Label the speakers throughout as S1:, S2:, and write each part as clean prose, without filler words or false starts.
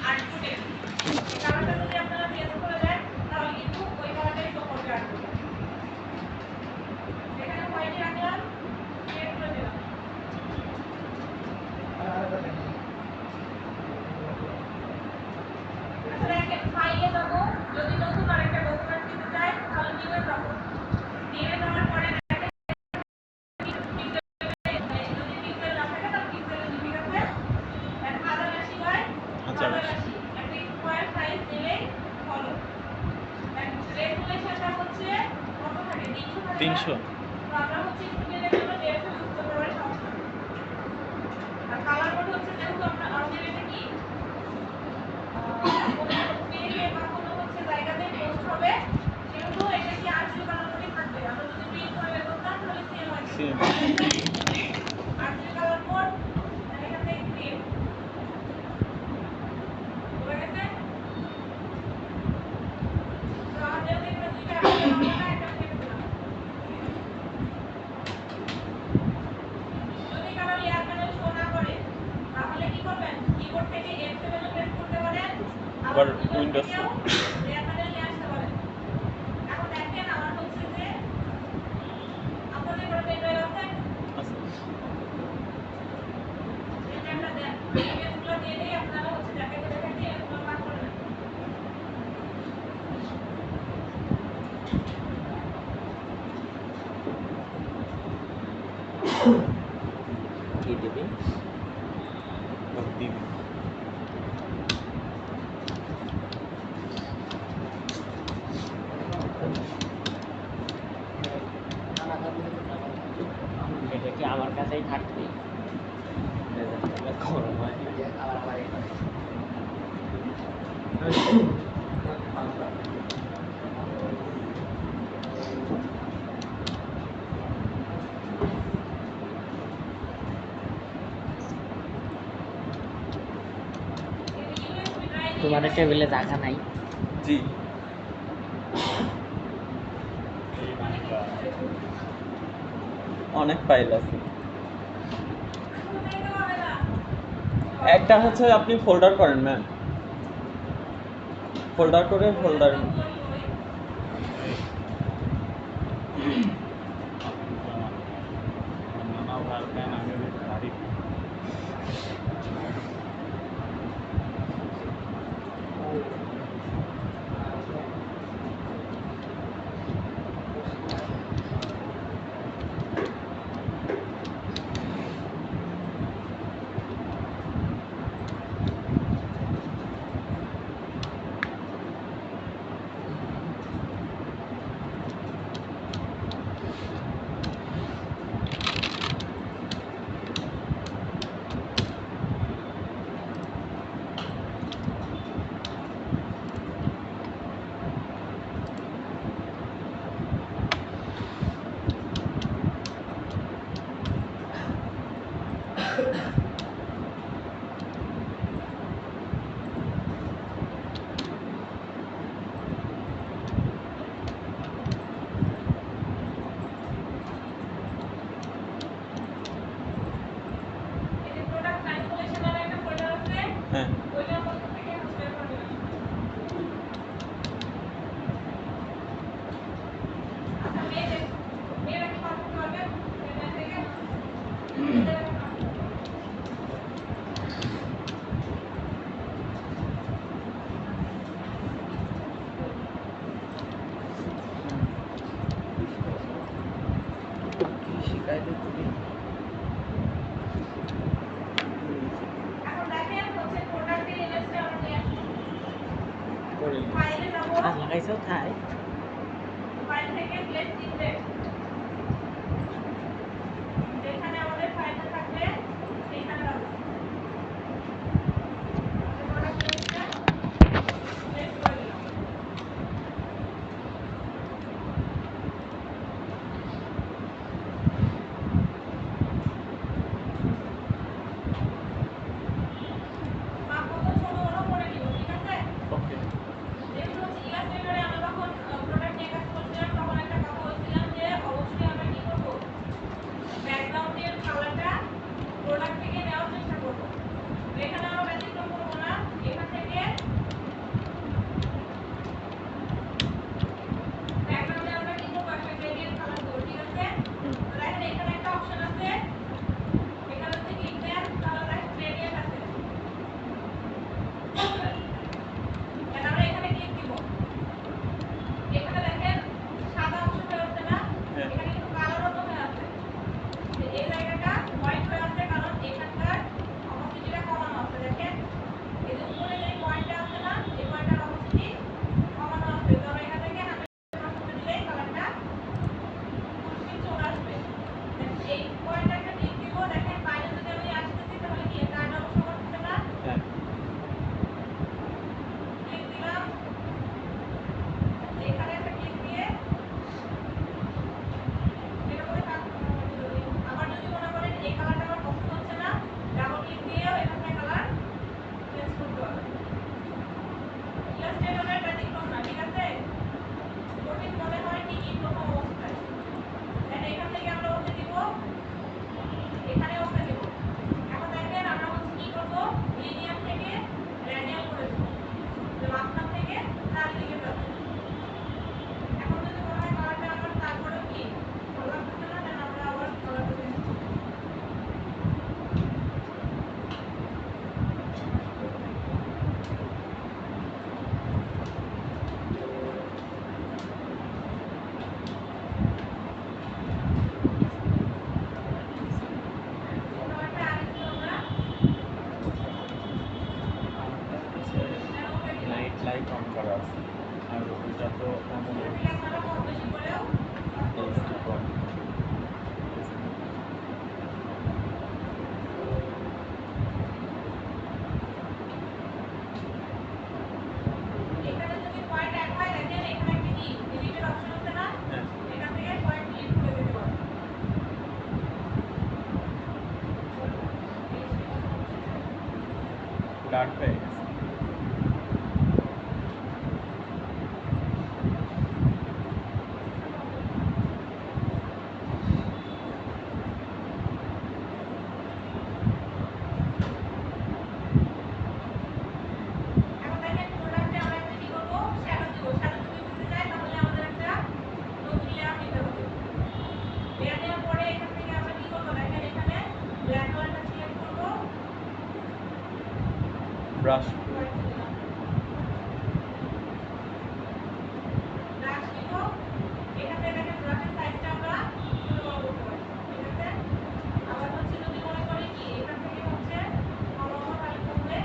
S1: আউটপুটে এই কালারটা যদি আপনারা চেঞ্জ করে দেন তাহলে কিন্তু ওই কালারটাই শো করবে আউটপুটে। এখানে হোয়াইট রাখলাম, ক্রিয়েট করে দিলাম। আচ্ছা দেখেন ফাইলে যাব, যদি নতুন আরেকটা ডকুমেন্ট দিতে চাই তাহলে নিউ এ যাব। নিউ এ যাওয়ার পরে
S2: তিনশো
S1: আমরা হচ্ছে স্টুডেন্টের জন্য 150 যুক্ত করার সমস্যা। আর কালার কোড হচ্ছে যেহেতু আমরা আমাদের এটা কি পেজে বা কোনো হচ্ছে জায়গাতে পোস্ট হবে, সেহেতু এটা কি আরজিবি কালার কোডই থাকবে। আমরা যদি প্রিন্ট করে বের করতাম তাহলে সেম হয়। আরজিবি কালার কোড এখান থেকে প্রিন্ট হয়ে গেছে। তো আমাদের এখানে দুইটা আছে, আমরা একটা সেভ দিলাম। যদি কারো লেয়ার প্যানেল শো না করে তাহলে কি করবেন, কিবোর্ড থেকে F7 প্রেস করতে পারেন, আবার উইন্ডোজ লেয়ার প্যানেল নিয়ে আসতে পারেন। এখন দেখেন আমার হচ্ছে যে আপনাদের ঘরে পেন ড্রাইভ আছে, এই ড্রাইভটা দেন, ইমেজগুলো দিয়ে দিয়ে আপনারা হচ্ছে দেখাতে দেখাতে এগুলো পাস করে নেন।
S2: কি দেবে দিবি
S3: এটা কি আমার কাছেই থাকবে? গরম হয় আবার আবার তোমাদের টেবিলে জায়গা নাই?
S2: জি অনেক ফাইল আছে। একটা হচ্ছে আপনি ফোল্ডার করেন ম্যাম, ফোল্ডার করে ফোল্ডার হ্যাঁ
S3: লাগাইছো তাই
S1: ফাইল থেকে প্লেস চিনবে, যেখানে আমাদের ফাইলটা থাকবে সেইখানে রাখবো। প্লেস করে দিলাম। মাপ মতো ছোট বড় করে নিব, ঠিক আছে?
S2: ওকে
S1: যেহেতু হচ্ছে ইলাস্ট্রেটরে আমরা যখন প্রোডাক্ট নিয়ে কাজ করছিলাম তখন একটা কথা বলছিলাম যে অবশ্যই আমরা কি করবো, ব্যাকগ্রাউন্ডের কালারটা প্রোডাক্ট থেকে নেওয়ার চেষ্টা করবো। এখানে আমরা ব্যতিক্রম করবো না, এখান থেকে
S2: এটা তো এমন
S1: এখান থেকে আপনারা কম বেশি করেও
S2: এই কম।
S1: এখানে যদি পয়েন্ট এক হয় দেখেন এখানে একটা কি ডিলিটের অপশন আছে না,
S2: হ্যাঁ
S1: এখান থেকে পয়েন্ট ডিলিট করে দিতে পারবেন।
S2: ডার্ক হয়ে গেছে।
S1: এখন দেখেন প্রোডাক্টে আমরা একটা কি করব, শ্যাডো দিব। শ্যাডো যদি দিতে চাই তাহলে আমাদের একটা নতুন লেয়ার নিতে হবে। লেয়ার দেওয়ার পরে এখান থেকে আমরা কি করব, দেখেন এখানে ব্ল্যাক কালারটা সিলেক্ট করব,
S2: ব্রাশ
S1: ব্রাশ নিব। এখান থেকে দেখেন ব্রাশের সাইজটা আমরা ছোট বড় করতে পারি, ঠিক আছে। আবার হচ্ছে যদি মনে করি কি এখান থেকে হচ্ছে লম্বা তাহলে কমবে।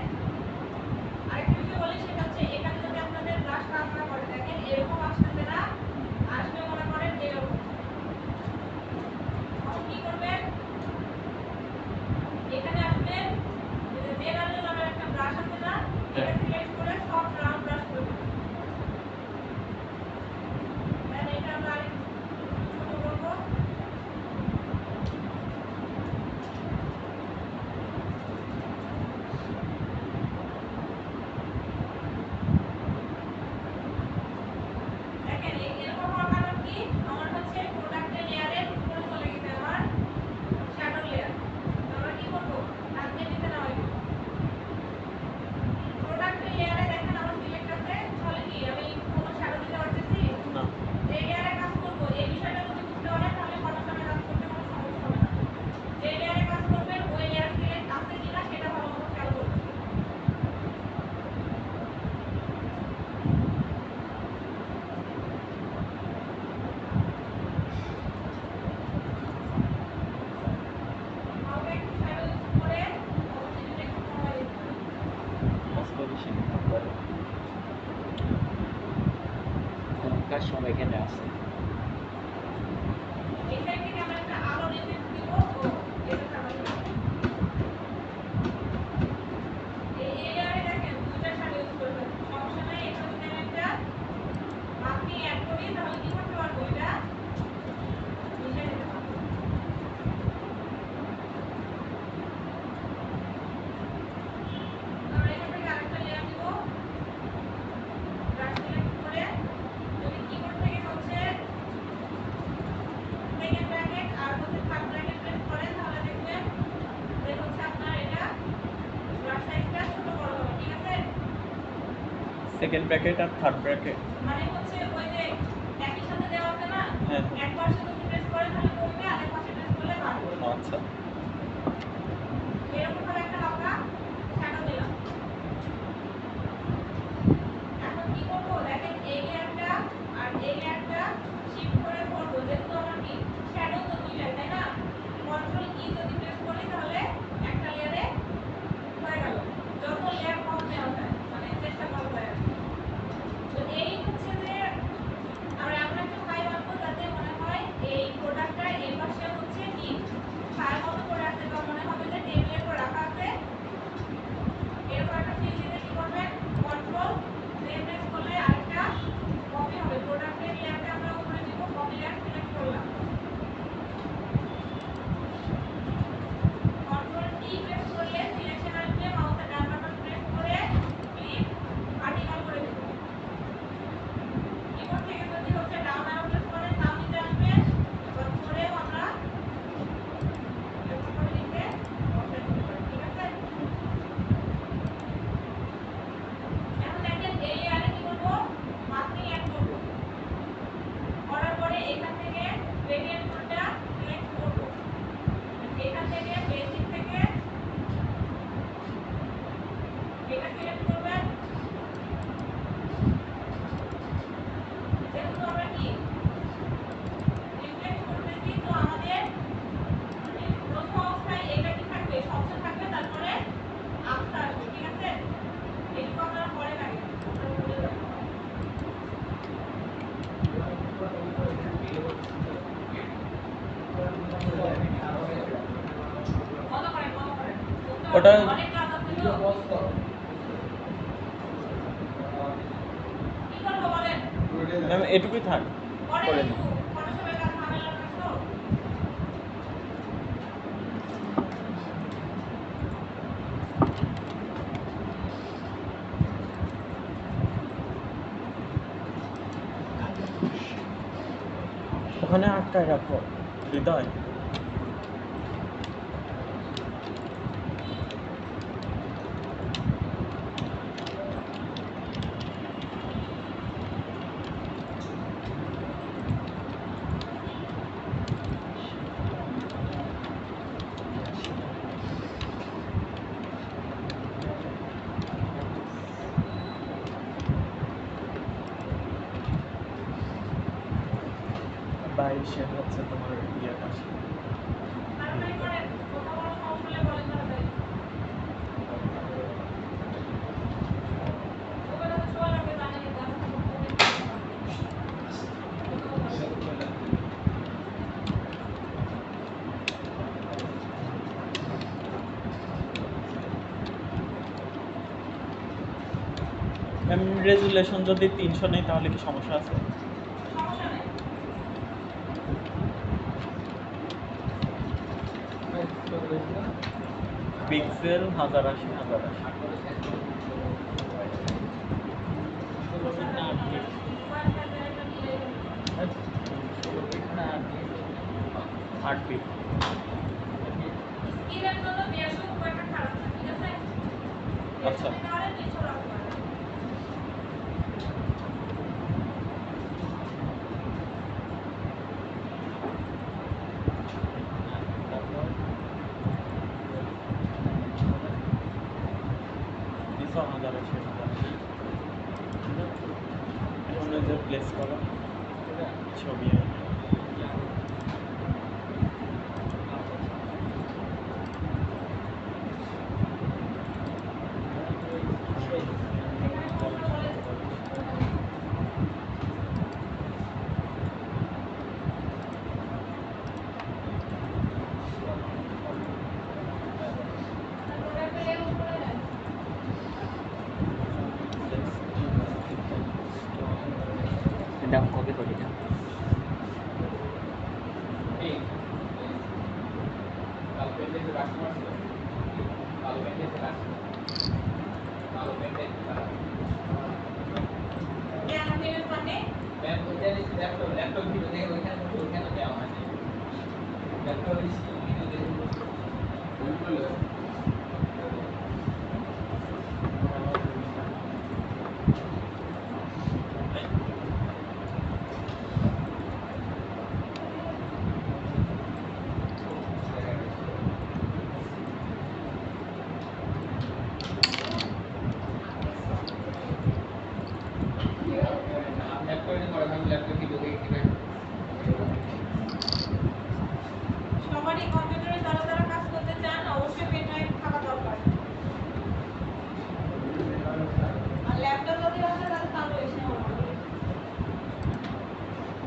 S1: আরেকটা বিষয় বলি সেটা হচ্ছে এখানে যদি আপনাদের ব্রাশ কাজ না করে দেখেন এরকম আসতেছে না, আসবে মনে করেন এরকম। তখন কি করবেন, এখানে আসবেন, এই যে জেনারেল নামের একটা ব্রাশ আছে না, এটা সিলেক্ট করে সফট রাউন্ড ব্রাশ করে দেবেন। দেন এটা আমরা আরেকটু ছোট করব। দেখেন এরকম হওয়ার কারণ কি, আমার হচ্ছে প্রোডাক্টের লেয়ারের উপরে চলে গেছে আমার শ্যাডো লেয়ার। তো আমরা কি করব, আজকে নিতে না হয় প্রোডাক্টের লেয়ারে দেখেন আমার সিলেক্ট আছে, তাহলে কি আমি কোনো শ্যাডো দিতে পারতেছি।
S2: না
S1: যে লেয়ারে কাজ করব এই বিষয়টা যদি বুঝতে পারেন তাহলে ফটোশপে কাজ করতে কোনো সমস্যা হবে না। যে লেয়ারে কাজ করবেন ওই লেয়ার সিলেক্ট আছে কিনা সেটা ভালো মতো খেয়াল করবেন। হালকা একটু শ্যাডো ইউজ করে অবশ্যই একটু কমাই দিতে হবে।
S2: আজকে বেশি করে
S3: ফোনকার সব এখানে আছে।
S1: এই সাইড থেকে আমরা একটা আলোর ইফেক্ট দিব। ও এটা সাবাই এই লেয়ারে দেখেন দুইটা শ্যাডো ইউজ করে ফেলছি, সমস্যা নাই। এখানে যদি আমি একটা বাকি অ্যাড করি তাহলে কি করতে পারবো, এটা মিশিয়ে নিতে পারবো। আমরা এখান থেকে আরেকটা লেয়ার দিব, ব্রাশ সিলেক্ট করে যদি কিবোর্ড থেকে হচ্ছে সেকেন্ড ব্র্যাকেট আর হচ্ছে থার্ড ব্র্যাকেট প্রেস করেন তাহলে দেখবেন যে হচ্ছে আপনার এটা ব্রাশ সাইজটা ছোট বড় হবে, ঠিক আছে।
S2: সেকেন্ড ব্র্যাকেট আর থার্ড ব্র্যাকেট।
S1: মানে হচ্ছে ওই যে একই সাথে দেওয়া আছে না,
S2: হ্যাঁ
S1: এক পাশে যদি প্রেস করেন তাহলে কমবে, আরেক পাশে প্রেস করলে বাড়বে।
S2: আচ্ছা
S1: এরকম ভাবে একটা হালকা শ্যাডো দিলাম। এখন কি করব, দেখেন এই লেয়ারটা আর এই লেয়ারটা শিফট করে করব, যেহেতু আমার কি শ্যাডো তো দুইটাই তাই না। কন্ট্রোল ই যদি প্রেস করি তাহলে একটা লেয়ারে হয়ে গেল। যত লেয়ার কম দেওয়া যায় মানে চেষ্টা করা যায় আর কি। তো এই হচ্ছে যে আমরা এমন একটা ফাইল আনবো যাতে মনে হয় এই প্রোডাক্টটা এই পাশে হচ্ছে কি ছায়ার মতো
S2: ওটা
S1: অনেক কাজ আছে তো কি করবো বলেন
S2: ম্যাম এটুকুই থাক
S1: পরে
S2: করে
S1: একটু
S2: নিন।
S1: কোনো সময় কাজ ঝামেলার কাজ তো
S2: ওখানে আটকায় রাখো হৃদয়। বাইশে হচ্ছে তোমার ইয়েটা
S1: তাড়াতাড়ি করেন কোথাও কোনো সমস্যা হলে বলেন তাড়াতাড়ি ওখানে তো সময় লাগবে জানেনই তো আমি তো
S2: ম্যাম রেজুলেশন যদি 300 নেই তাহলে কি সমস্যা আছে?
S1: সমস্যা নেই
S2: পিক্সেল 1080 8 বিট।
S1: স্কিনের জন্য 150 খুব একটা খারাপ না ঠিক আছে
S2: আচ্ছা
S1: তাহলে 300 রাখতে পারেন
S2: দিছো 1080 অনুযায়ী প্লেস করো ছবি
S3: দাম কপি করি না
S1: মানে সবারই কম্পিউটারে যারা যারা কাজ করতে চান অবশ্যই পেন ড্রাইভ থাকা দরকার আর ল্যাপটপ যদি আছে তাহলে তারও এসে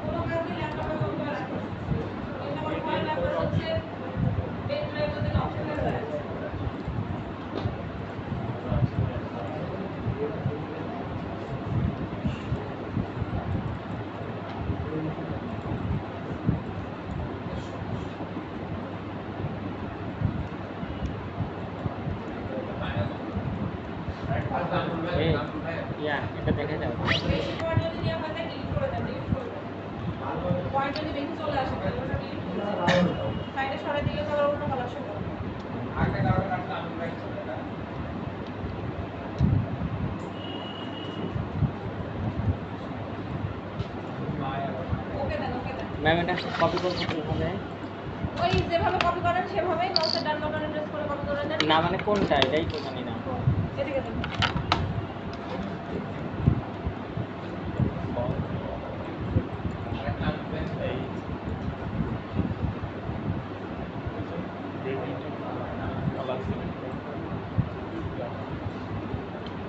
S1: কোনো কাজই ল্যাপটপে করতে পারে কিন্তু আমার ভয় লাগবে হচ্ছে পেন ড্রাইভ যদি নষ্ট হয়ে যায়
S3: এটা দেখে যাও
S1: বেশি পয়েন্ট যদি দেওয়া হয় তাহলে ডিলিট করে দেন ডিলিট করে দেন পয়েন্ট যদি বেশি চলে আসে তাহলে ওটা ডিলিট করে দেন সাইডে সরাই দিলে তো আবার অন্য কালার শো করবে ওকে দেন
S3: ম্যাম এটা কপি করবো কিভাবে
S1: ওই যেভাবে কপি করেন সেভাবেই মাউসের ডান বাটনে প্রেস করে কপি করে দেন
S3: না মানে কোনটা এটাই তো জানি না
S1: এদিকে দেন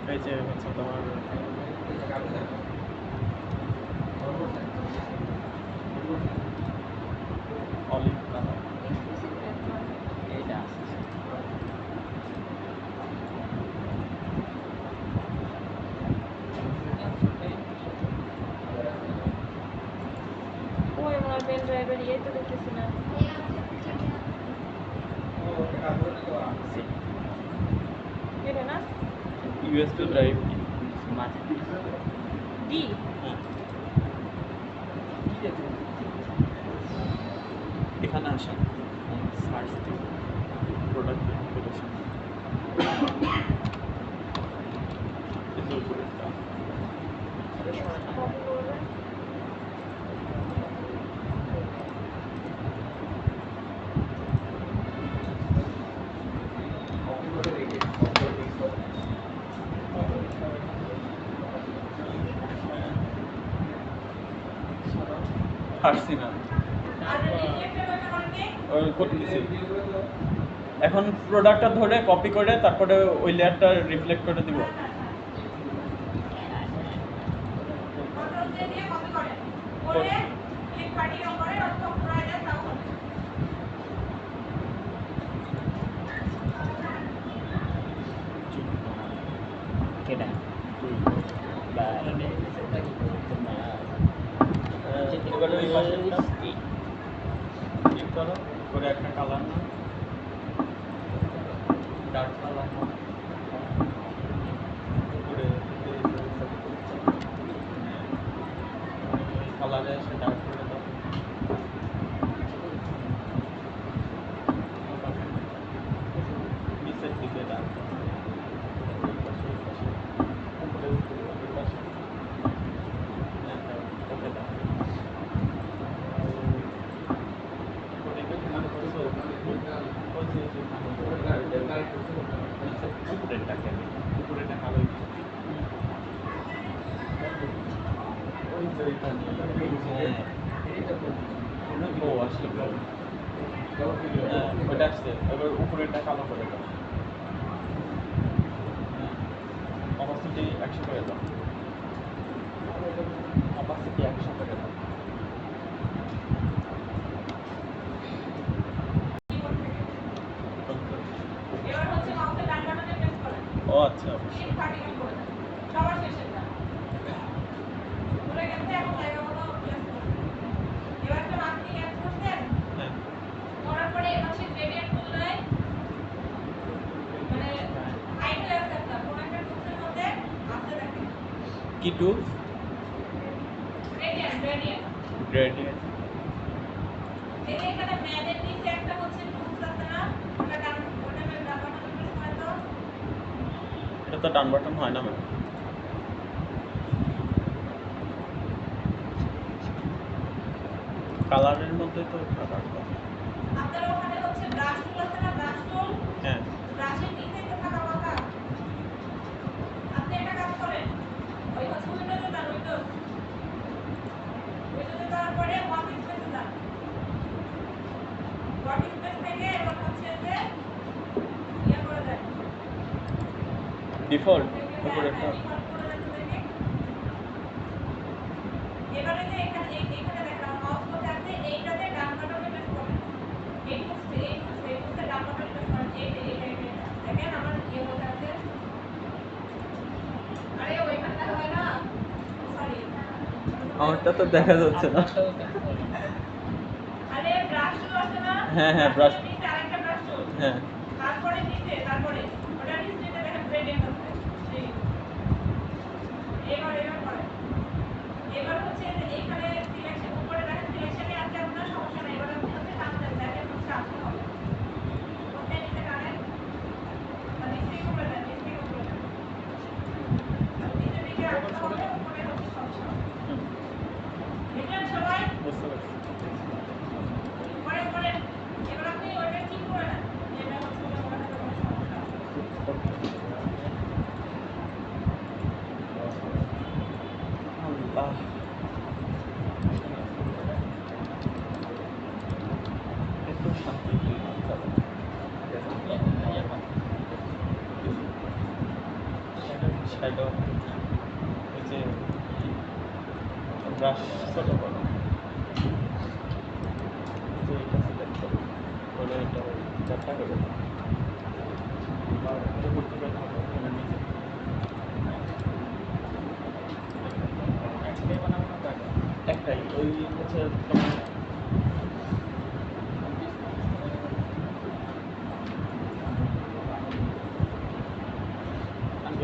S2: এই যে হচ্ছে তোমার অলিভ কালার
S3: এইটা
S1: ড্রাইভার ইয়ে তো দেখতেছি না। এটা না
S2: ইউএসবি ড্রাইভ
S3: মাঝে
S1: ডি
S2: এখানে আসেন সার্চ দিন প্রোডাক্ট ইনফরমেশন এর উপরে একটা
S1: কপি করবে।
S2: হাসছি না
S1: আর রিফ্লেক্টেড ওইটা করে কে?
S2: ওই করতেছি এখন প্রোডাক্টটা ধরে কপি করে তারপরে ওই লেয়ারটা রিফ্লেক্ট করে দিব
S1: কন্ট্রোল দিয়ে দিয়ে কপি করে। করে ক্লিক পার্টিও করে অথবা পুরাই দেয় তাও হবে।
S3: কেটা
S2: এবারে ওই পাশেরটা ক্লিক করো করে একটা কালার নাও ডার্ক কালার নাও করে কালারে এসে ডার্ক করে দাও নিচের দিকে ডার্ক উপরে উপরে পাশে ওকে দাও ওটা আসছে এবার উপরেরটা কালো করে দাও অপাসিটি 100 করে দাও অপাসিটি 100 করে দাও
S1: এবার হচ্ছে মাউসের ডান বাটনে প্রেস করেন।
S2: ও আচ্ছা
S1: ক্লিক পার্টিও করে দেন। সবার শেষেরটা। ভুলে গেছে এখন জায়গা মতো প্রেস করুন। এবার তো মাস্কিং অ্যাড করছেন।
S2: হ্যাঁ
S1: করার পরে এবার সে গ্রেডিয়েন্ট করলে মানে হাইট হয়ে আছে একটা কোন একটা টুলসের মধ্যে আছে দেখেন
S2: কি টুলস
S1: গ্রেডিয়েন্ট
S2: গ্রেডিয়েন্ট
S1: এই যে এখানে ম্যানের নিচে একটা হচ্ছে টুলস আছে না ওটা ডান বাটনে প্রেস করে দাও
S2: এটা তো ডান বাটন হয় না ম্যাম কালারের মধ্যে তো কালার
S1: আপনার ওখানে হচ্ছে ব্রাশ টুল আছে না ব্রাশ টুল
S2: হ্যাঁ
S1: ব্রাশের নিচে তো থাকা কথা আপনি একটা কাজ করেন ওই হচ্ছে উইন্ডোজে যান উইন্ডোজে যাওয়ার পরে ওয়ার্ক স্পেসে যান ওয়ার্ক স্পেস থেকে এবার হচ্ছে যে ইয়ে করে দেন
S2: ডিফল্ট উপরেরটা
S1: এবারে যে এখানে এখানে দেখেন মাউস কোথায় আছে এইটাতে ডান বাটনে প্রেস করেন এই টুলসে ডান বাটনে প্রেস করেন এইটা দেখেন আমার ইয়ে কোথায় আছে আরে ওইখানটা হয় না সরি
S2: আমারটা তো দেখা যাচ্ছে না
S1: আরে ব্রাশ টুল আছে না
S2: হ্যাঁ, হ্যাঁ, brush।
S1: নিচে আরেকটা ব্রাশ টুল
S2: হ্যাঁ
S1: তারপরে ওটার নিচে দেখেন গ্রেডিয়েন্ট আছে সেই এবার করে এবার হচ্ছে যে এখানে সিলেকশন উপরে দেখেন সিলেকশনে আছে আপনার সমস্যা নেই এবার আপনি হচ্ছে টানতেন দেখেন হচ্ছে আসতে হবে কোথায় নিচে টানেন আর নিচে উপরে দেন নিচে উপরে দেন নিচে দিকে আসতে হবে উপরে হচ্ছে সমস্যা দেখলেন সবাই
S2: বুঝতে পারছি
S1: পরে পরে এবার আপনি ওইটা ঠিক করে নেন যেটা হচ্ছে ওখানে কোনো সমস্যা
S2: আল্লাহ একটু শান্তি শ্যাডো এই যে ব্রাশ ছোট করো যে এটা সিলেক্ট করো করে এটা চারটা করে দাও উপর থেকে থাকো এখানে নিচে একটাই ওই হচ্ছে তোমার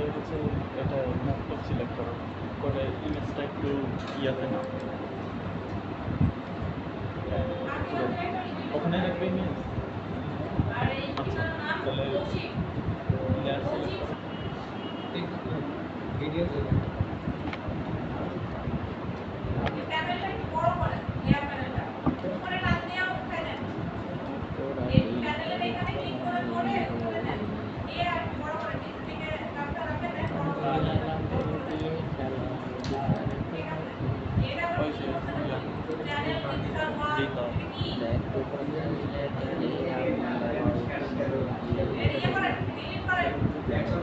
S2: তাহলে হচ্ছে এটা ল্যাপটপ সিলেক্ট করো, করে ইমেজটা একটু ইয়াতে না ওখানে রাখবে ইমেজ।
S1: আর এই
S2: আচ্ছা
S1: ঠিকানার নাম
S2: তাহলে
S1: কৌশিক।
S2: লেয়ার সিলেক্ট করো।
S1: এই প্যানেলটা একটু বড় করেন, লেয়ার প্যানেলটা উপরে টান দিয়ে উঠায় দেন। এই প্যানেলের এখানে ক্লিক করার পরে উপরে দেন, দিয়ে আর একটু বড় করেন, নিচে থেকে কাজটা রাখেন, দেন বড় করে দেন, বড় করে দেন। ঠিক আছে, এটা আবার
S2: ওই
S1: কি
S2: যে
S1: করতে হবে?
S2: ইয়া
S1: চ্যানেল ডিজিটাল ওয়াল
S2: দিতে
S1: এটা কি?
S3: Back
S1: এর ইয়ে করেন, ডিলিট করেন। চ্যানেল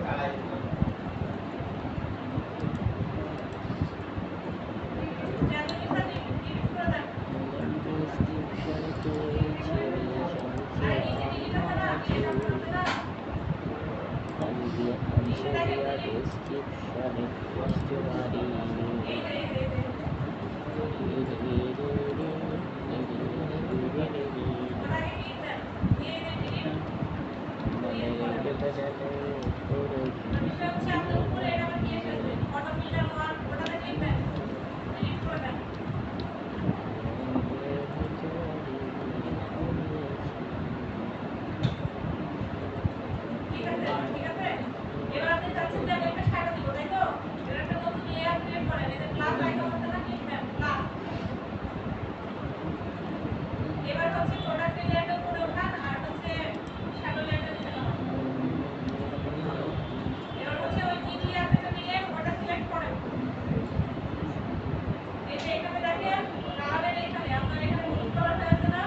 S1: ডিলিট করে দেন। আর নিচে ডিলিট আছে না, ডিলিট অপশন আছে না, নিচে দেখেন ডিলিট। এই যে এই যে এই যে ওটাকে ক্লিক দেন, দিয়ে এই যে ডিলিট, ডিলিট করে দেন। এটা হচ্ছে আপনার উপরে এটা আবার কি এসেছে, অটো ফিল্টার ওয়ান, ওটাতে ক্লিক দেন, ডিলিট করে দেন। ঠিক আছে, ঠিক আছে। এবার আপনি চাচ্ছেন যে আমি একটা শ্যাডো দিব, তাই তো? এর একটা নতুন লেয়ার ক্রিয়েট করেন, এই যে প্লাস আইকন আছে না, ক্লিক দেন, প্লাস। এবার হচ্ছে প্রোডাক্টের লেয়ারটা উপরে উঠান আর হচ্ছে শ্যাডো লেয়ারটা নিচে নামান। এবার হচ্ছে ওই তিন লেয়ার যেটা নিলেন ওটা সিলেক্ট করেন। এই যে এখানে দেখেন কালারের এখানে আপনার এখানে হলুদ কালার হয়ে আছে না,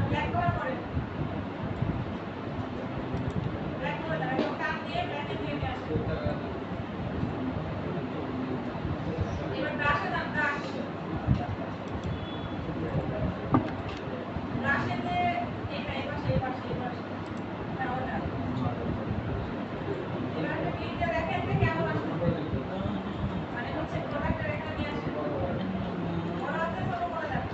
S1: ব্ল্যাক কালার করেন, ব্ল্যাক করে দেন, একদম টান দিয়ে ব্ল্যাকে দিয়ে নিয়ে আসেন। এবার ব্রাশে যান, ব্রাশ, ব্রাশে যে এটা এই পাশে হ্যাঁ ওটা। এবার একটা ক্লিক দিয়ে দেখেন যে কেমন আসছে, মানে হচ্ছে প্রোডাক্টের এখানে নিয়ে আসেন, বড় আছে ছোট করে দেন।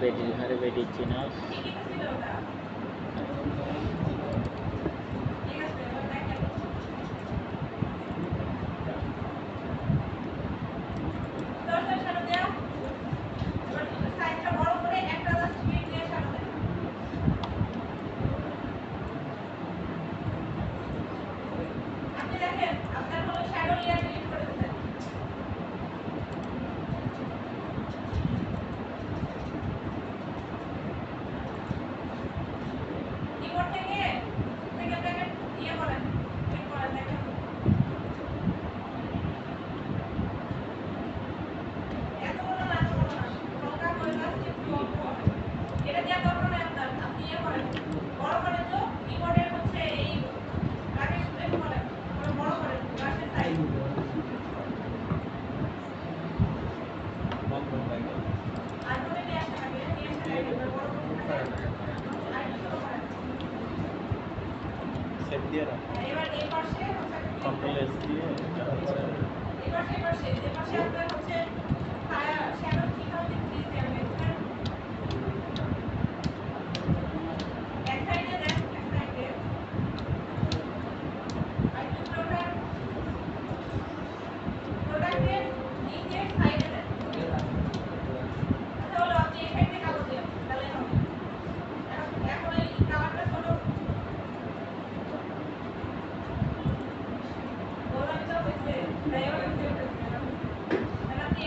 S3: বেডির ঘরে বেডির চিনা
S1: ঠিকই তো ছিল ওটা। ঠিক আছে, এবার দেখেন দরজার সামনে দেয়া। এবার সাইজটা বড় করে একটা জাস্ট ক্লিক দিয়ে সামনে দেন। আপনি দেখেন আপনার হলো শ্যাডো লেয়ার ডিলিট করে দিতে। কিবোর্ড থেকে সেকেন্ড ব্র্যাকেট ইয়ে করেন, ক্লিক করেন, দেখেন এতগুলো না, এতগুলো না, সংখ্যা করে জাস্ট একটু অল্প হবে। এটা দেওয়ার দরকার নেই আপনার, আপনি ইয়ে করেন, বড় করেন তো কিবোর্ডের হচ্ছে এই ব্র্যাকেট সিলেক্ট করেন, করে বড় করেন ব্রাশের সাইজ।
S2: বন্ধ হয়ে গেল।
S1: আর করে নিয়ে আসেন আগে, নিয়ে এসে দেখেন এবার বড় করতে থাকেন, আর একটু ছোট করেন।
S2: সেভ দিয়ে রাখ।
S1: এবার এই পাশে হচ্ছে একটা click
S2: কন্ট্রোল
S1: দেন।
S2: এস দিয়ে এটা হচ্ছে
S1: এই পাশে আপনার হচ্ছে শ্যাডো কিভাবে দিতে হবে দেখছেন? এক সাইডে দেন, এক সাইডে আর একটু প্রোডাক্টের নিচের সাইডে দেন। আচ্ছা হলো আপনি এই সাইড থেকে আলো দেন, তাহলে হবে। এখন এই কালারটা ছোট গোলামিটা হয়েছে, তাই এবার হচ্ছে আপনি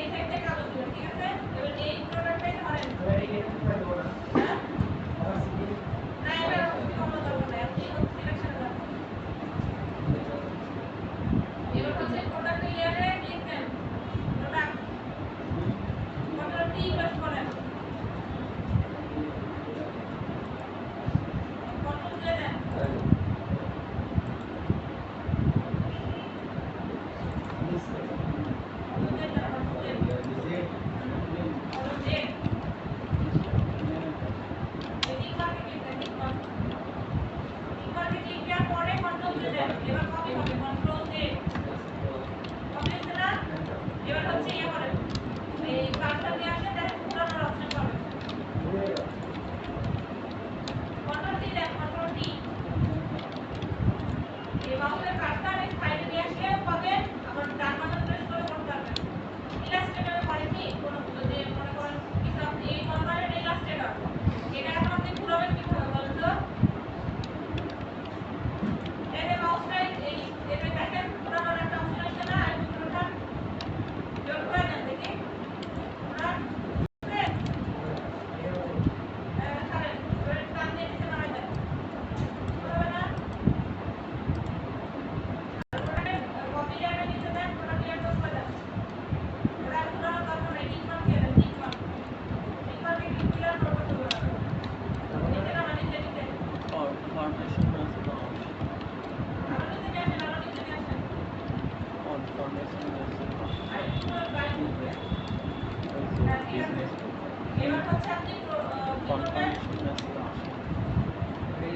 S1: হচ্ছে আপনি কি করবেন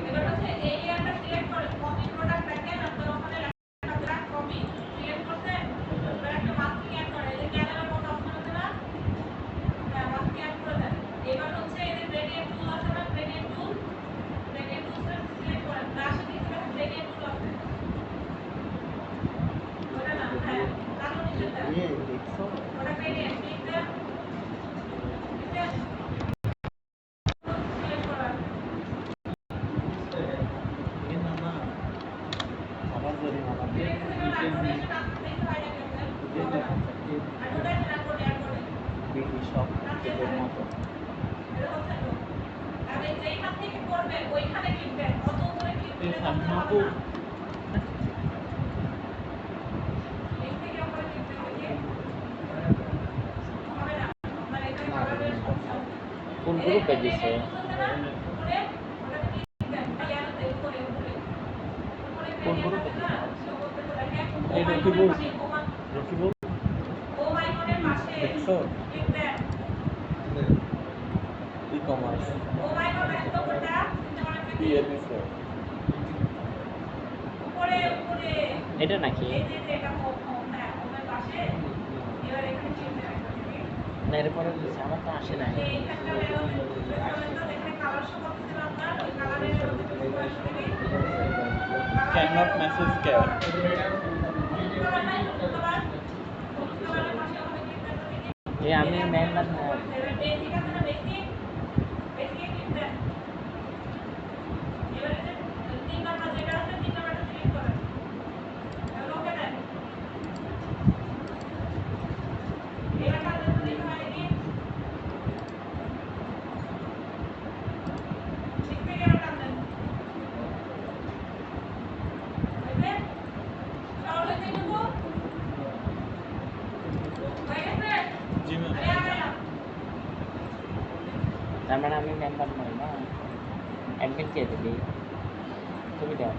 S1: এবার হচ্ছে এই লেয়ারটা সিলেক্ট করেন কপি প্রোডাক্ট দেখেন আপনার ওখানে লেখা ব্ল্যাক কপি সিলেক্ট করছেন এবার একটা মাস্কিং অ্যাড করেন এই যে ক্যামেরার মতো অপশন আছে না হ্যাঁ মাস্কিং অ্যাড করে দেন এবার হচ্ছে এই যে গ্রেডিয়েন্ট টুল আছে না গ্রেডিয়েন্ট টুল সিলেক্ট করেন ব্রাশের নিচে দেখেন গ্রেডিয়েন্ট টুল আছে ওটা না হ্যাঁ তার নিচেটা ওটা গ্রেডিয়েন্ট ঠিক আছে সিলেক্ট করেন ওইখানে ক্লিক দেন অত উপরে ক্লিক
S2: এই
S1: দিলে
S2: সামনাপু
S1: এই থেকে উপরে ক্লিক দিলে হবে না মানে এখানে কালারের সমস্যা
S3: কোন গ্রুপে দিছে কোন গ্রুপে দিছে
S2: এই রকিবুল রকিবুল দেখছো ই-কমার্স দিয়ে দিছে
S3: এটা নাকি না এরপরে দিছে আমার তো আসে না
S2: cannot message care
S3: এই আমি মেম্বার না
S2: জি ম্যাম
S3: তার মানে আমি মেম্বার নই না অ্যাডমিন কে দিবি তুমি দাও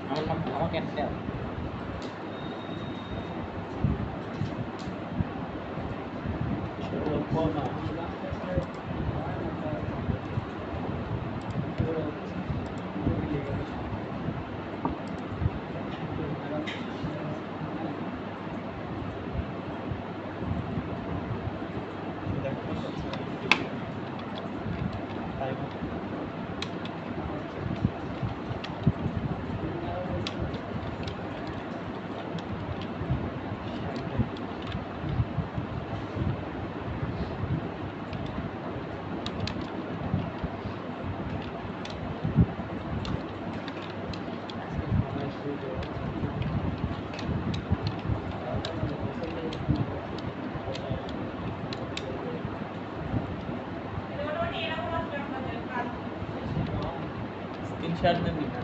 S3: আমার নাম আমাকে একটা দাও
S2: কোনা স্ক্রিনশট দেন না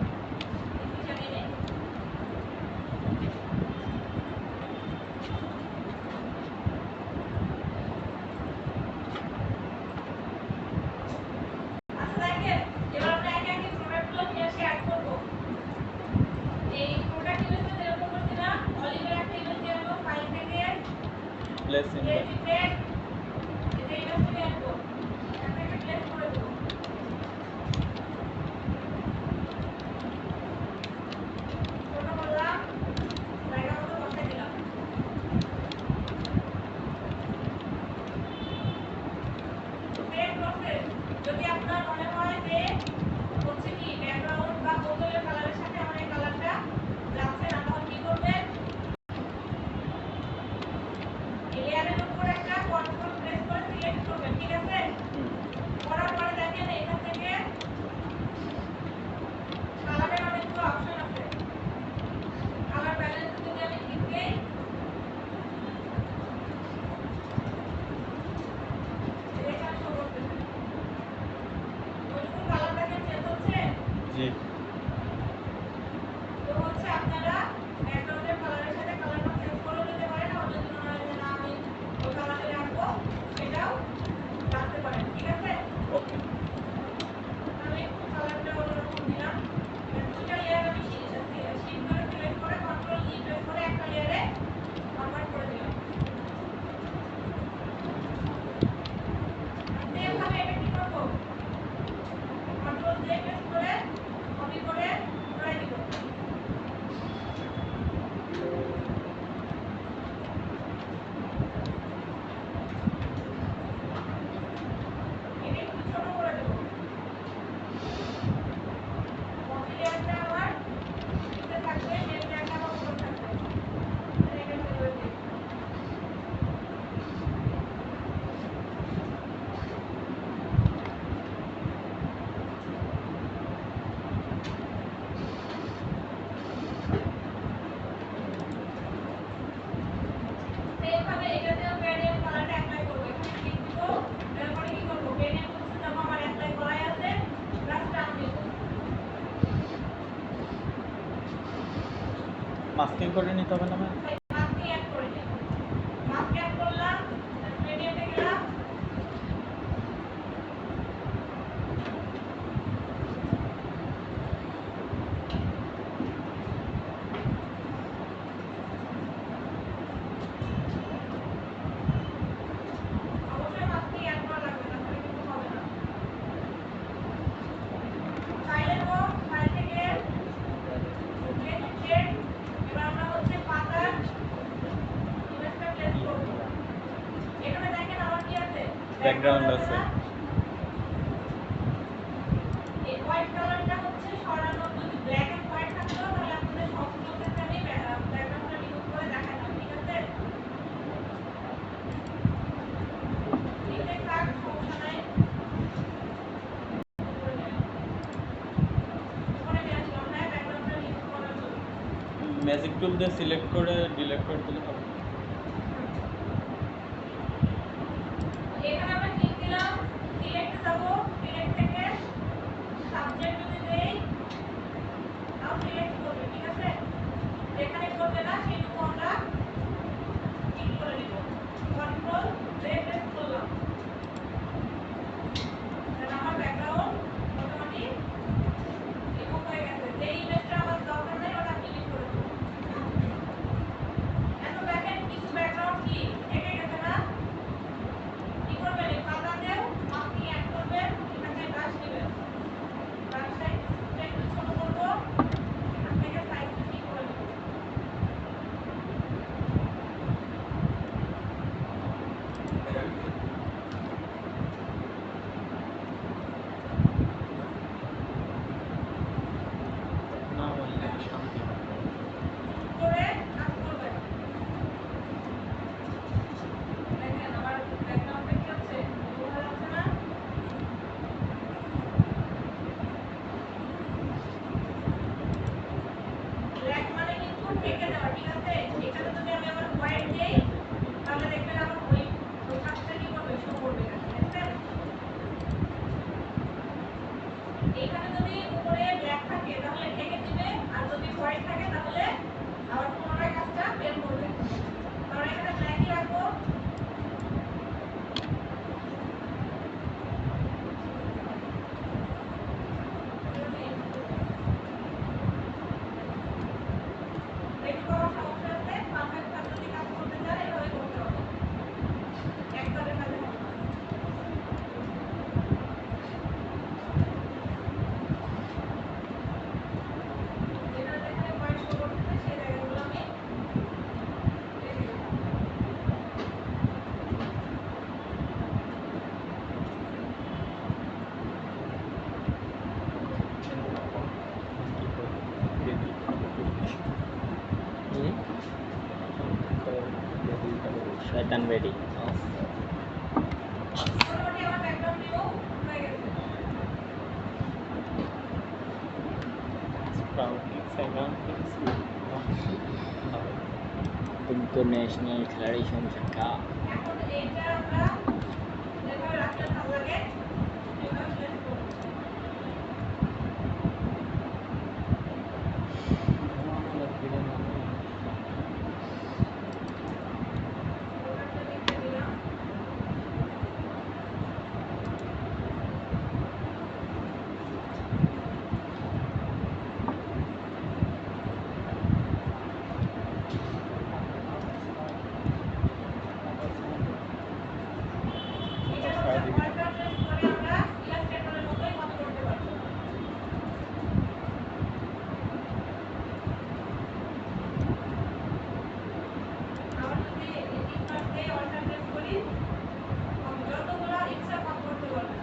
S2: প্লেস ইন
S1: যদি আপনার মনে হয় যে হচ্ছে কি ব্যাকগ্রাউন্ড বা বোতলের কালারের সাথে আমার এই কালারটা যাচ্ছে না তখন কি করবেন এই লেয়ারের উপর একটা
S2: মাস্কিং করে নিতে হবে না ম্যাম?
S1: মাস্কিং অ্যাড করে নিই। মাস্ক অ্যাড করলাম, গ্রেডিয়েন্টে গেলাম। অবশ্যই মাস্কিং অ্যাড করা লাগবে, তাহলে কিন্তু হবে না। ফাইলে দেবো, ফাইল থেকে টেক্সট, এবার আমরা হচ্ছে পাতার ইমেজটা প্লেস করব। এখানে দেখেন আমার কি আছে?
S2: ব্যাকগ্রাউন্ড আছে।
S1: এই হোয়াইট কালারটা হচ্ছে সরানো, যদি ব্ল্যাক এন্ড হোয়াইট থাকতো তাহলে আপনাদের সবগুলো ক্ষেত্রে আমি ব্যাকগ্রাউন্ডটা রিমুভ করে দেখাতাম, ঠিক আছে? লিখে থাক, সমস্যা নাই। করে নিয়ে আসলাম, হ্যাঁ, ব্যাকগ্রাউন্ডটা রিমুভ করার জন্য।
S2: ম্যাজিক টুল দিয়ে সিলেক্ট করে ডিলিট করে দিলে হবে।
S1: এখানে আমরা ক্লিক দিলাম, সিলেক্ট যাব, সিলেক্ট থেকে সাবজেক্ট যদি দেই তাও সিলেক্ট করবে, ঠিক আছে? যেখানে করবে না সেইটুকু আমরা ক্লিক করে দিব। কন্ট্রোল জেড প্রেস করলাম, তাহলে আমার ব্যাকগ্রাউন্ড অটোমেটিক রিমুভ হয়ে গেছে। যে ইমেজটা আমার দরকার নেই ওটা ডিলিট করে দেব। এখন দেখেন কিছু ব্যাকগ্রাউন্ড কি থেকে গেছে না? কি করবেন? এই পাতাতেও মাস্কিং অ্যাড করবেন, এখানে ব্রাশ নেবেন, ব্রাশ সাইজটা একটু ছোট করব, এখান থেকে সাইজটা ঠিক করে নেব।
S2: না হলে শান্তি হবে।
S1: করে কাজ করবেন। দেখেন আমার ব্যাকগ্রাউন্ডে কি হচ্ছে, বোঝা যাচ্ছে না? ব্ল্যাক মানে কিন্তু ঢেকে দেওয়া, ঠিক আছে? এখানে যদি আমি আবার হোয়াইট দেই তাহলে দেখবেন আমার ওই কাজটা কি করবে, শো করবে না, দেখছেন? এখানে যদি উপরে ব্ল্যাক থাকে তাহলে ঢেকে দিবে, আর যদি হোয়াইট থাকে তাহলে আবার পুনরায় কাজটা বের করবে। কারণ এখানে ব্ল্যাকই রাখবো। একটু আমার সমস্যা আছে, পারফেক্ট ভাবে যদি কাজ করতে চান এভাবে করতে হবে, একবারে কাজে হবে না। যেখানে যেখানে হোয়াইট শো করতেছে সেই জায়গাগুলো আমি রেখে দিলাম।
S3: শয়তান বেডি।
S1: মোটামুটি আমার ব্যাকগ্রাউন্ড রিমুভ হয়ে গেছে।
S2: Sprouting second
S3: तुम तो नेशनल खिलाड़ी समझा क्या?
S1: এখন এইটা আমরা যেভাবে রাখলে ভালো লাগে সেভাবে প্লেস করব। ওটাতে লিখে দিলাম। এটা হচ্ছে ওয়াটার প্রেস করে আমরা ইলাস্ট্রেটরের মতোই কপি করতে পারবো। আবার যদি এডিট করতে ওয়াটার প্রেস করি যতগুলো ইচ্ছা কপি করতে পারবেন।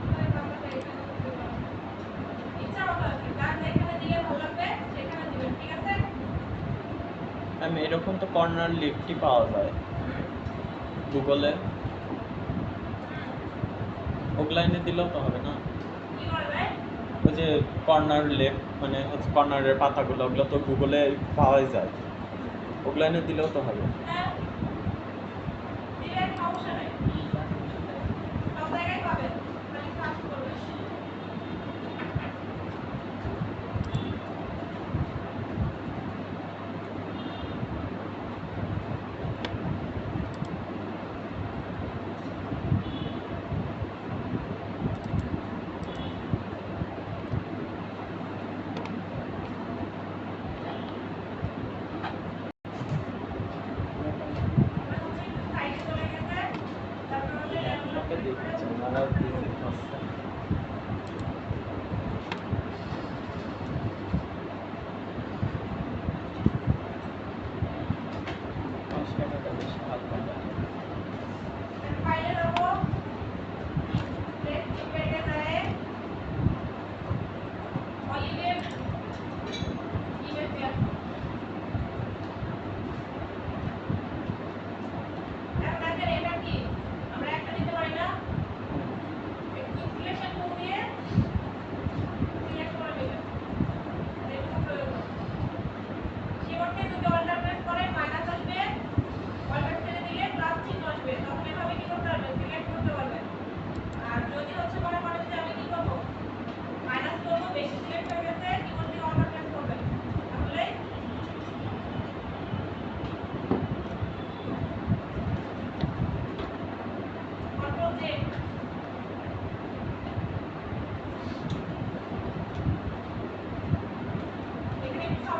S1: তাহলে পাতাটা এখানে করতে পারবেন। ইচ্ছা মতো আছে, যার যেখানে দিলে ভালো লাগবে সেখানে দিবেন, ঠিক আছে?
S2: আমি এরকম তো কর্নার লিফটই পাওয়া যায় গুগলে, ওগুলাইনে দিলেও তো হবে না?
S1: কি করবে?
S2: ওই যে কর্নার লেফট মানে হচ্ছে কর্নারের পাতাগুলো, ওগুলো তো গুগলে পাওয়াই যায়, ওগুলাইনে দিলেও তো হবে।
S1: হ্যাঁ, দিবেন, সমস্যা নাই। সব জায়গায় পাবেন, খালি সার্চ করবেন।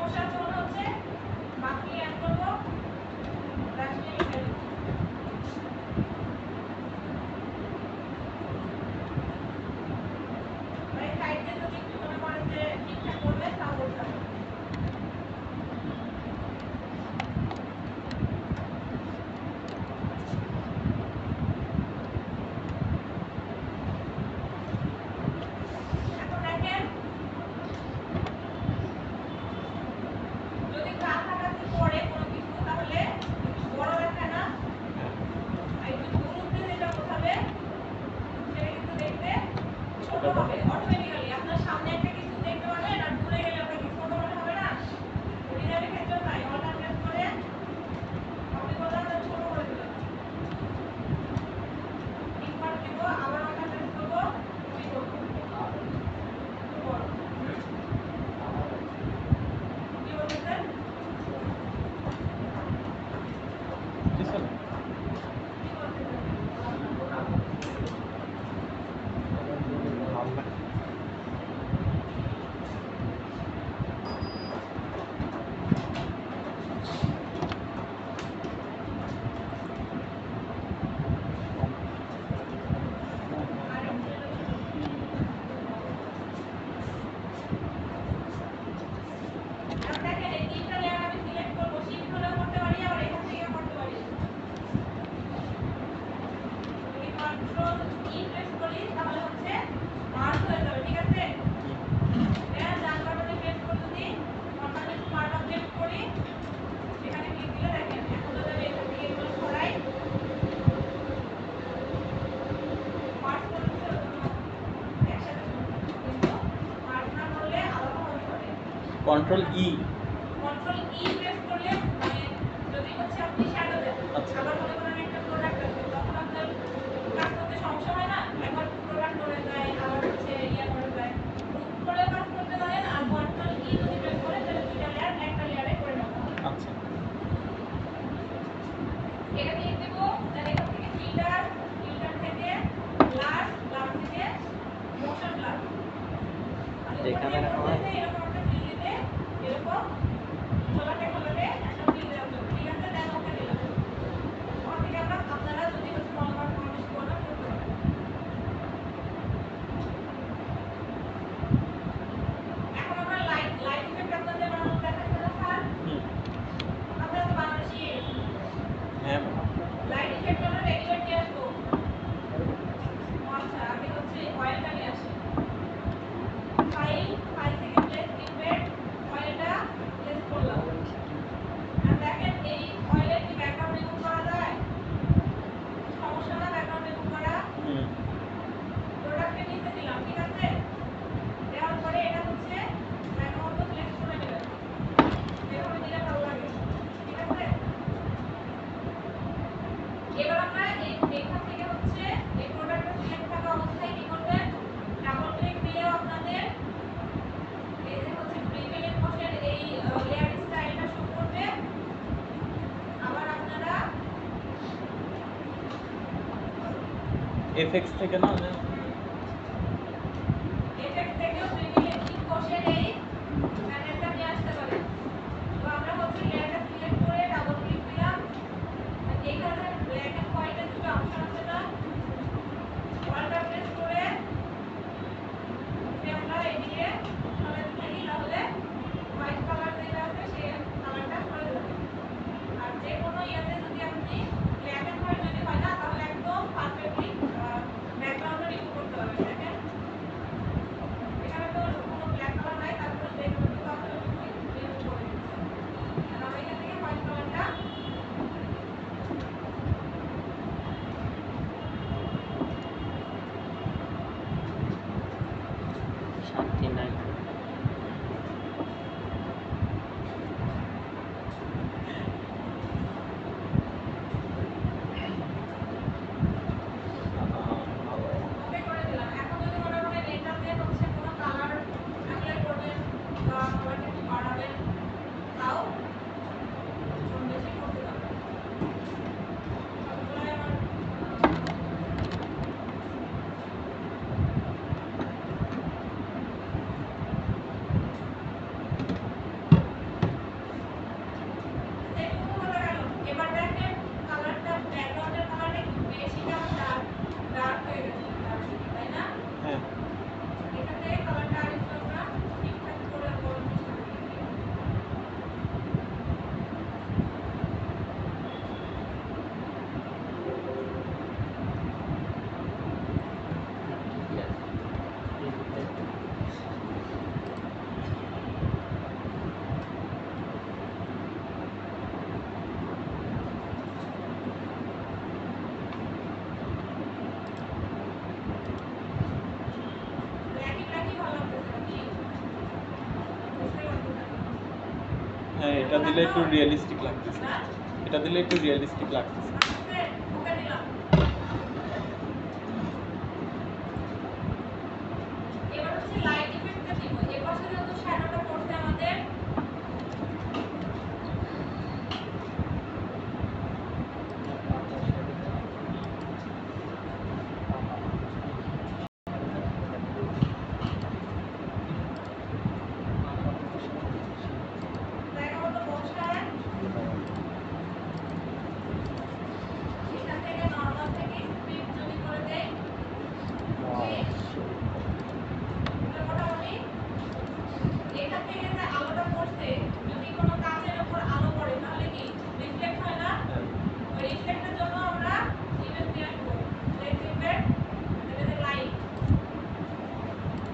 S1: সমস্যা আছে মনে হচ্ছে বাকি অ্যাড করবো রাশি লিখে দেবো ভাই সাইডে যদি একটু মনে করেন যে ঠিকঠাক করবে তাও বলতে হবে এখন দেখেন যদি কাছাকাছি পড়ে কোনো কিছু তাহলে বড় লেখা না আর একটু দূরত্বে যেটা বোঝাবে সেটা কিন্তু দেখতে ছোট হবে অটোমেটিক্যালি আপনার সামনে একটা কিছু দেখতে পাবেন আর দূরে গেলে আপনার কিছু ছোট মনে হবে না ডিজাইনের ক্ষেত্রেও তাই অল্টার প্রেস করে আপনি কোথাও ছোট করে দিলেন তিনবার দিব আবার অল্টার প্রেস করবো কি করবো বড় কি বলতেছেন
S2: কিছু না।
S1: কি বলতেছেন এখন দেখেন এই তিনটা লেয়ার আমি সিলেক্ট করবো শিফট হলেও করতে পারি আবার এখান থেকেও করতে পারি যদি কন্ট্রোল ই প্রেস করি তাহলে হচ্ছে মার্জ হয়ে যাবে ঠিক আছে এর ডান বাটনে প্রেস করে যদি নরমালি স্মার্ট অবজেক্ট করি এখানে ক্লিক দিলে দেখেন এখন যদি আমি এখান থেকে এগুলো সরাই মার্জ করে দিলে একসাথে কিন্তু মার্জ না করলে আলাদা হতে পারে
S2: কন্ট্রোল ই।
S1: কন্ট্রোল ই প্রেস করলে মানে যদি হচ্ছে আপনি শ্যাডো দেন
S2: আচ্ছা।
S1: আবার মনে করেন একটা প্রোডাক্ট আছে তখন আপনার কাজ করতে সমস্যা হয় না একবার প্রোডাক্ট করে যায় আবার হচ্ছে ইয়া করে যায় গ্রুপ করে কাজ করতে পারেন আর কন্ট্রোল ই যদি প্রেস করেন তাহলে দুইটা লেয়ার একটা লেয়ারে করে নেওয়া হবে
S2: আচ্ছা।
S1: এটা দিয়ে দেব তাহলে এখান থেকে ফিল্টার থেকে ব্লার থেকে মোশন ব্লার
S3: এখানে রাখা হয়।
S1: এরকম একটা ফিল দিতে এরকম খোলাতে একটা ফিল দেওয়া হবে ঠিক আছে দেন ওকে দিলাম ওখান থেকে আপনারা যদি হচ্ছে নরমাল মানুষ করবেন করতে পারেন এখন আমরা লাইট ইফেক্ট আপনাদের বানানো দেখাচ্ছি না স্যার
S2: হুম।
S1: আপনারা তো বানানো শিখে গেছেন
S2: হ্যাঁ
S1: লাইট ইফেক্ট আমরা রেগুলার নিয়ে আসবো আচ্ছা আগে হচ্ছে অয়েলটা নিয়ে আসি ফাইল থেকে প্লেস ইনভেট অয়েলটা প্লেস করলাম আর দেখেন এই অয়েলের কি ব্যাকগ্রাউন্ড রিমুভ করা যায় সমস্যা না ব্যাকগ্রাউন্ড রিমুভ করা
S2: হুম।
S1: প্রোডাক্টে নিতে দিলাম ঠিক আছে দেওয়ার পরে এটা হচ্ছে ব্যাকগ্রাউন্ড প্লেস করে নেবেন যেভাবে দিলে ভালো লাগে ঠিক আছে এবার আমরা এখান থেকে হচ্ছে এই প্রোডাক্টটা সিলেক্ট থাকা অবস্থায় কি করবেন ডাবল ক্লিক দিলেও আপনাদের এই যে হচ্ছে প্রিভিল মোশন এই লেয়ার স্টাইলটা শো করবে আবার আপনারা
S2: এফএক্স থেকে না
S1: এফেক্ট থেকেও প্রিভিল মোশন এই প্যানেলটা নিয়ে আসতে পারেন তো আমরা হচ্ছে লেয়ারটা সিলেক্ট করে ডাবল ক্লিক দিলাম এইখানে ব্ল্যাক এন্ড হোয়াইটের দুটো অপশন আছে না অল্টার প্রেস করে যদি আমরা এদিকে সরাতে থাকি তাহলে হোয়াইট কালার যেটা আছে সেই কালারটা সরে যাবে আর যে কোনো ইয়াতে যদি আপনি ব্ল্যাক এন্ড হোয়াইট যদি হয় না তাহলে একদম পারফেক্টলি ব্যাকগ্রাউন্ডটা
S2: হ্যাঁ, এটা দিলে একটু রিয়েলিস্টিক লাগতেছে। এটা দিলে একটু রিয়েলিস্টিক লাগতেছে।
S1: ঢুকে দিলাম। এবার হচ্ছে লাইট ইফেক্টটা দিব। এই পাশে যত শ্যাডোটা পড়ছে আমাদের জায়গা মতো বসায় এখান থেকে নর্মাল থেকে স্পিড যদি করে দেই মোটামুটি এখান থেকে যে আলোটা পড়ছে যদি কোনো কাচের উপর আলো পড়ে তাহলে কি রিফ্লেক্ট হয় না? ওই রিফ্লেক্টের জন্য আমরা ইমেজ দিয়ে আসবো লেন্স ইফেক্ট এটা যে লাইট ছোট করে এখন দেখেন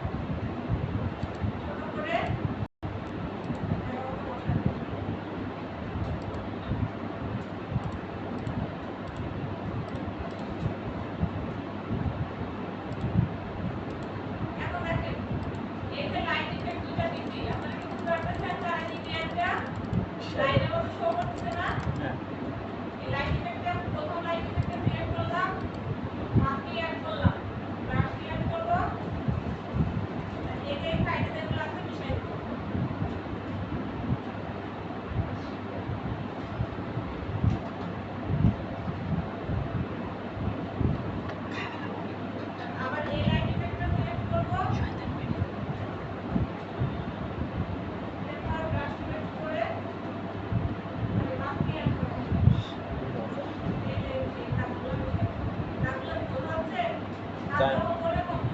S1: এই যে লাইট ইফেক্ট দুটো দিচ্ছি আপনারা কি বুঝতে পারতেছেন চারিদিকে একটা লাইনের মতো শো করতেছে না?
S2: হ্যাঁ,
S1: এই লাইট ইফেক্টটা প্রথম লাইট ইফেক্টটা সিলেক্ট করলাম মাস্কি অ্যাড করলাম ব্রাশ অ্যাড করব এই যে সাইডে যেগুলো আছে মিশাই দেব আবার এই লাইট ইফেক্টটা সিলেক্ট করব এরপর ব্রাশ সিলেক্ট করে মাস্কি অ্যাড করব এই যে এই কাজগুলো বোঝা হচ্ছে কাজগুলো করে কম বুঝতে পারবেন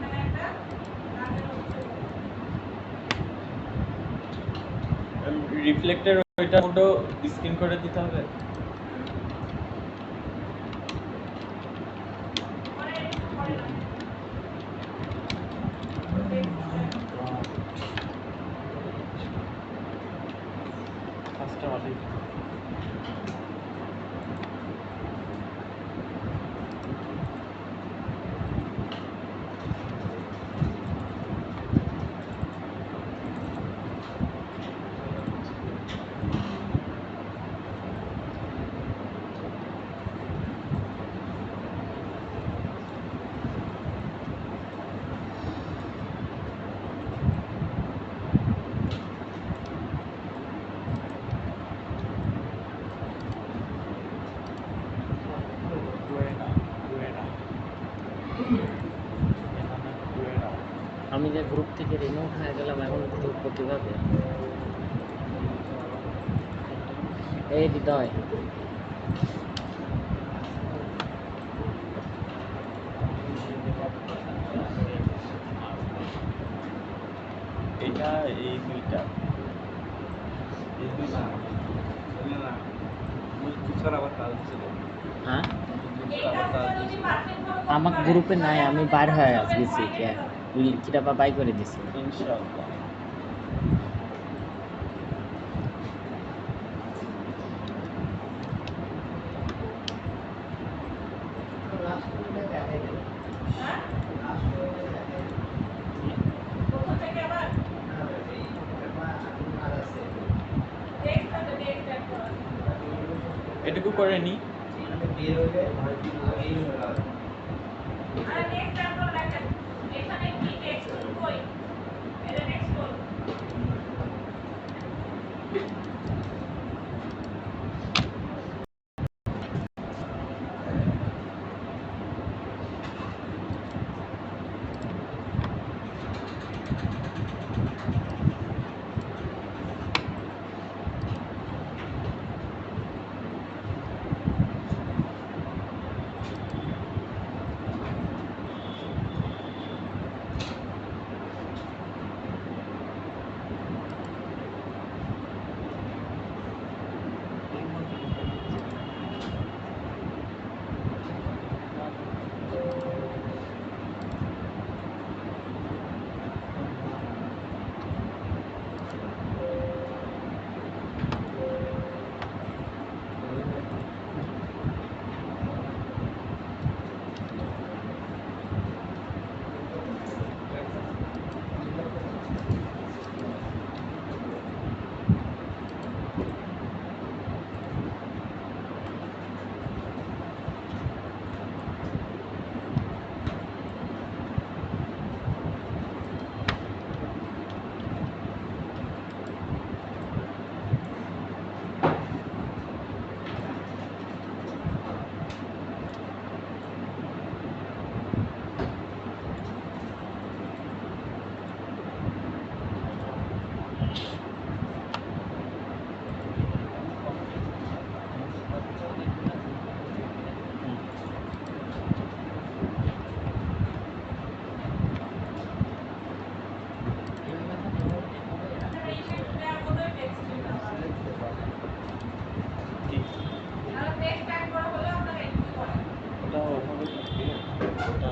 S1: এখানে একটা কাজের হচ্ছে
S2: রিফ্লেক্টের ওইটা মোটো স্ক্রিন করে দিতে হবে।
S1: পরে পরে না
S2: ফার্স্টে অনেক
S3: আমি যে গ্রুপ থেকে রিমুভ হয়ে গেলাম এখন ঢুকবো কিভাবে? এই হৃদয়
S2: এটা এই দুইটা
S3: হ্যাঁ
S1: এই কাজগুলো যদি পারফেক্ট ভাবে
S3: আমার গ্রুপে নাই, আমি বার হয়ে গেছি কিটা বা বাই করে দিছি।
S2: ইনশাআল্লাহ।
S1: হ্যাঁ প্রথম থেকে আবার টেক্সট আছে টেক্সট অ্যাড করা
S2: এটুকু করে নি।
S1: আরে টেক্সট অ্যাড করা দেখেন এখানে কি টেক্সট কই এটা টেক্সট কই
S2: ওটা